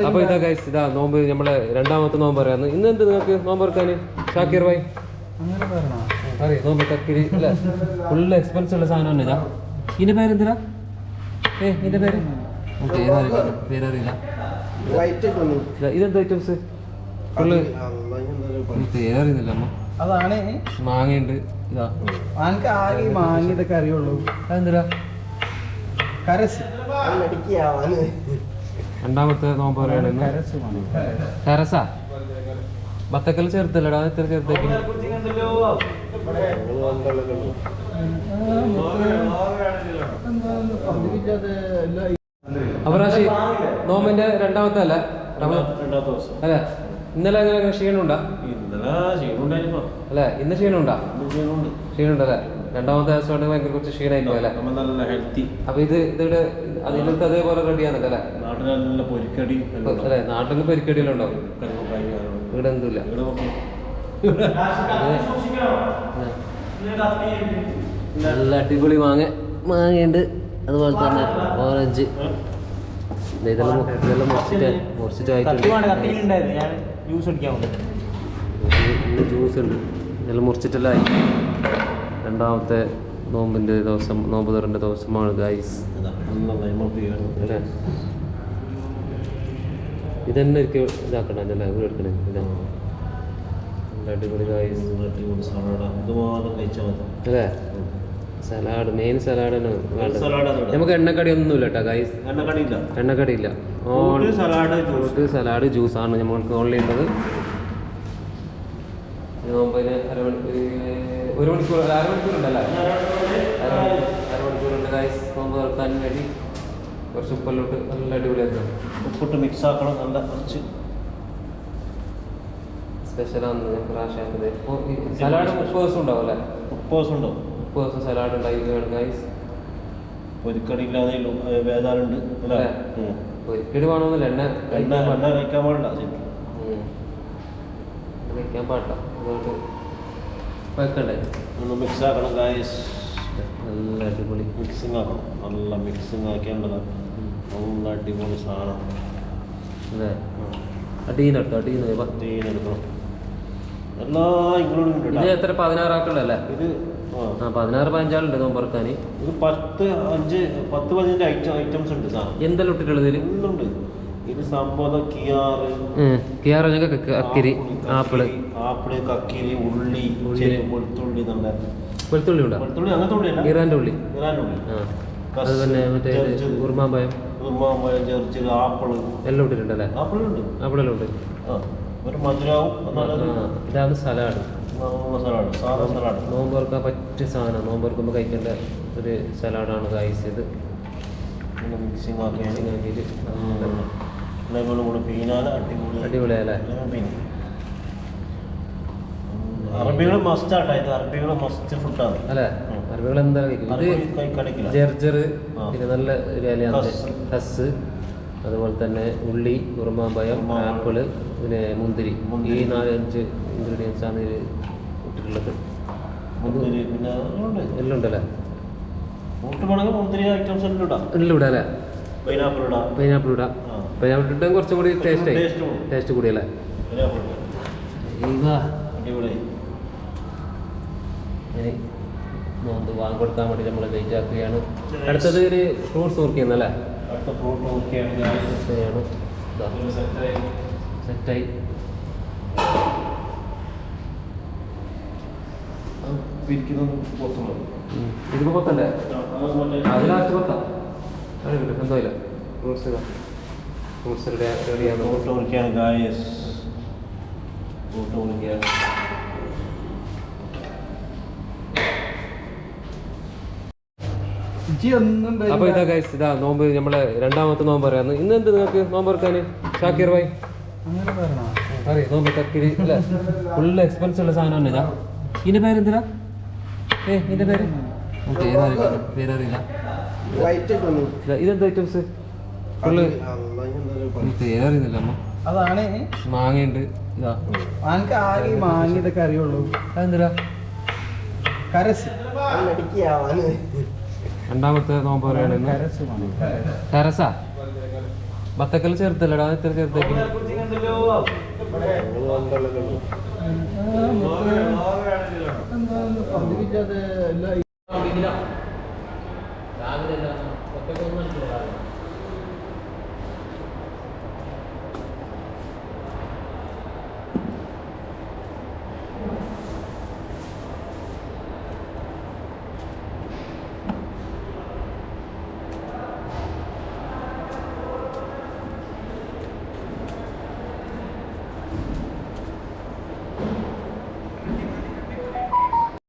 അപ്പൊ ഇതാ ഗൈസ്, ഇതാ നോമ്പ് നമ്മളെ രണ്ടാമത്തെ നോമ്പ് പറയാന്ന്. ഇന്ന് എന്ത് നിങ്ങൾക്ക് നോമ്പ് തുറക്കാന് ഷാക്കിർ ഭായി അറിയാം? നോമ്പ് കക്കിരി അല്ല, ഫുള്ള് എക്സ്പെൻസ് ഉള്ള സാധനം തന്നെ. ഇതാ ഇതിന്റെ പേരെന്തിനാ? ഇതിന്റെ പേര് പേരറിയില്ല. ഇതെന്താ ഐറ്റംസ്? ഫുള്ള് പേരറിയുന്നില്ല അമ്മ. അതാണ് മാങ്ങയുണ്ട്. ഇതാ മാങ്ങ ഇതൊക്കെ അറിയുള്ളൂ. അതെന്തിനാ? കരസ് രണ്ടാമത്തെ നോമ്പ് പറയാണ്. കരസാ ബത്തക്കൽ ചേർത്തല്ലടാ, എത്ര ചേർത്തേക്ക്? അപരാശി നോമ്പിന്റെ രണ്ടാമത്തെ അല്ലേ? അല്ലെ ഇന്നലെ എങ്ങനെ ക്ഷീണുണ്ടാ? അല്ലെ ഇന്ന് ക്ഷീണുണ്ടാ? ക്ഷീണുണ്ടല്ലേ? രണ്ടാമത്തെ ദിവസം കൊണ്ട് ഭയങ്കര കുറച്ച് ക്ഷീണമായിരിക്കും അല്ലേ? അപ്പൊ ഇതിവിടെ അതിനകത്ത് അതേപോലെ റെഡിയാന്നല്ലേ? അല്ലെ നാട്ടിൽ പൊരിക്കടിയെല്ലാം ഉണ്ടാവും. ഇവിടെ എന്തുമില്ല. നല്ല അടിപൊളി മാങ്ങയുണ്ട്, അതുപോലെ തന്നെ ഓറഞ്ച്. ഇതെല്ലാം മുറിച്ചിട്ടായിട്ടുണ്ട്. ജ്യൂസ് ഉണ്ട്, ഇതെല്ലാം മുറിച്ചിട്ടെല്ലാം ആയി. രണ്ടാമത്തെ നോമ്പിൻ്റെ ദിവസം, നോമ്പ് തുറൻ്റെ ദിവസമാണ് ഗൈസ്. ഇതന്നെ എനിക്ക് ഇതാക്കണം അല്ലേ? എടുക്കണേ. ഇതാണ് അടിപൊളി ഗൈസ് അല്ലേ? സലാഡ്, മെയിൻ സലാഡാണ് വേണ്ടത്. നമുക്ക് എണ്ണക്കടി ഒന്നുമില്ല കേട്ടോ ഗൈസ്, എണ്ണക്കടി ഇല്ല. ഫ്രൂട്ട് സലാഡ് ജ്യൂസാണ് നമ്മൾക്ക് ഓൺലി ഉള്ളത്. നോമ്പിന് ഒരു മണിക്കൂർ അരമണിക്കൂറുണ്ടല്ലേ? അരമണിക്കൂറുണ്ട് ഗൈസ് നോമ്പ് തുറക്കാൻ വേണ്ടി. കുറച്ച് ഉപ്പെല്ലോട്ട് നല്ല അടിപൊളിയാക്കണം. ഉപ്പിട്ട് മിക്സ് ആക്കണം. നല്ല കുറച്ച് സ്പെഷ്യലാണ് ഞാൻ പ്രാവശ്യമാക്കുന്നത്. സലാഡ് 30 ദിവസം ഉണ്ടാവും അല്ലേ? 30 ദിവസം ഉണ്ടാവും. 30 ദിവസം സലാഡ് ഉണ്ടായിരിക്കുകയാണ് ഗൈസ്. പൊരിക്കടി ഇല്ലാതെ വേദാലുണ്ട്. പൊരിക്കടി വേണമെന്നില്ല, എണ്ണ കഴിക്കാൻ പാടില്ല. കഴിക്കാൻ പാടില്ല, അതുകൊണ്ട് വെക്കണ്ടേ? ഒന്ന് മിക്സ് ആക്കണം ഗൈസ്. നല്ല അടിപൊളി മിക്സിങ് ആക്കണം. നല്ല മിക്സിങ് ആക്കേണ്ടതാണ്. നല്ല അടിപൊളി സാധനം അല്ലേ? അടീനെടുത്തോ? അടീനെടുക്കണം. എല്ലാ ഇൻക്ലൂഡിങ് ഉണ്ട്. ഇത് എത്ര? 16 ആക്കുള്ളല്ലേ? ഇത് 16-15 ആളുണ്ട് നോമ്പറക്കാൻ. ഇത് 10-15 ഐറ്റംസ് ഉണ്ട് സാധനം. എന്തെല്ലാം ഇട്ടിട്ടുള്ളത് ഇതിൽ? ഉണ്ട്. ഇത് സംഭവം കിയാറ്, കക്കിരി, ആപ്പിള്, കക്കിരി, ഉള്ളി, വെളുത്തുള്ളി. വെളുത്തുള്ളി ഉണ്ടോ? വെളുത്തുള്ളി അങ്ങനത്തെ ഉള്ളിയല്ല, ഇറാൻ്റെ ഉള്ളി. അത് തന്നെ മറ്റേ ഉറുമാമ്പഴം, ചെറിയ ആപ്പിള് എല്ലാം ഇട്ടിട്ടുണ്ടല്ലേ? ആപ്പിളെല്ലാം ഉണ്ട്. ഒരു മധുരവും. ഇതാണ് സലാഡ്. സാധാ സലാഡ് നോമ്പ് തുറക്കാൻ പറ്റിയ സാധനം. നോമ്പ് തുറക്കുമ്പോൾ കഴിക്കേണ്ട ഒരു സലാഡാണ് ഗൈസ് ഇത്. മിക്സിങ് ആക്കിയിട്ട് അടിപൊളിയല്ലേ? അറബികൾ മസ്റ്റ് ആട്ടോ. ഇത് അറബികൾ മസ്റ്റ് ഫുഡാണ് അല്ലേ? അറബികൾ എന്താ കഴിക്കും? ജർജർ, പിന്നെ നല്ല ഒരു ഇലയാണ് ഹസ്, അതുപോലെ തന്നെ ഉള്ളി, ഉറുമാമ്പഴം, ആപ്പിള്, പിന്നെ മുന്തിരി. ഈ 4-5 ഇൻഗ്രീഡിയൻസ് ആണ് ഇത് ഇട്ടിട്ടുള്ളത്. എല്ലാം ഉണ്ടല്ലേ? എല്ലാം ഇടാം അല്ലേ? പൈനാപ്പിൾ ഇടാം. പൈനാപ്പിൾ ഇട്ടാൽ കുറച്ചും കൂടി ടേസ്റ്റ് കൂടിയല്ലേ? ഇനി നോമ്പ് വാങ്ങി കൊടുക്കാൻ വേണ്ടി നമ്മൾ വെയിറ്റ് ആക്കുകയാണ്. അടുത്തത് ഒരു ഫ്രൂട്ട്സ് നോക്കിയെന്നല്ലേ? ശരിയാണ്, സെറ്റായി. ഇതിപ്പോ കൊത്തല്ലേ? അത് ലാസ്റ്റ് കൊത്താം. എന്തോ ഇല്ല. ഫ്രൂട്ട്സ് റെഡിയാണ്. അപ്പൊ ഇതാ ഗൈസ്, ഇതാ നോമ്പ് നമ്മളെ രണ്ടാമത്തെ നോമ്പ് പറയാന്ന്. ഇന്ന് എന്ത് നിങ്ങൾക്ക് നോമ്പ് തുറക്കാന് ഷാക്കിർ ഭായി അറിയാം? നോമ്പ് കക്കിരി അല്ല, ഫുള്ള് എക്സ്പെൻസ് ഉള്ള സാധനം തന്നെ. ഇതാ ഇതിന്റെ പേരെന്തിനാ? ഇതിന്റെ പേര് പേരറിയില്ല. ഇതെന്താ ഐറ്റംസ്? ഫുള്ള് പേരറിയുന്നില്ല അമ്മ. അതാണ് മാങ്ങയുണ്ട്. ഇതാ മാങ്ങ ഇതൊക്കെ അറിയുള്ളൂ. അതെന്തിനാ? കരസ് രണ്ടാമത്തെ നോമ്പ് പറയാണ്. കരസാ ബത്തക്കൽ ചേർത്തല്ലടാ, എത്ര ചേർത്തേക്ക്? രാവിലെ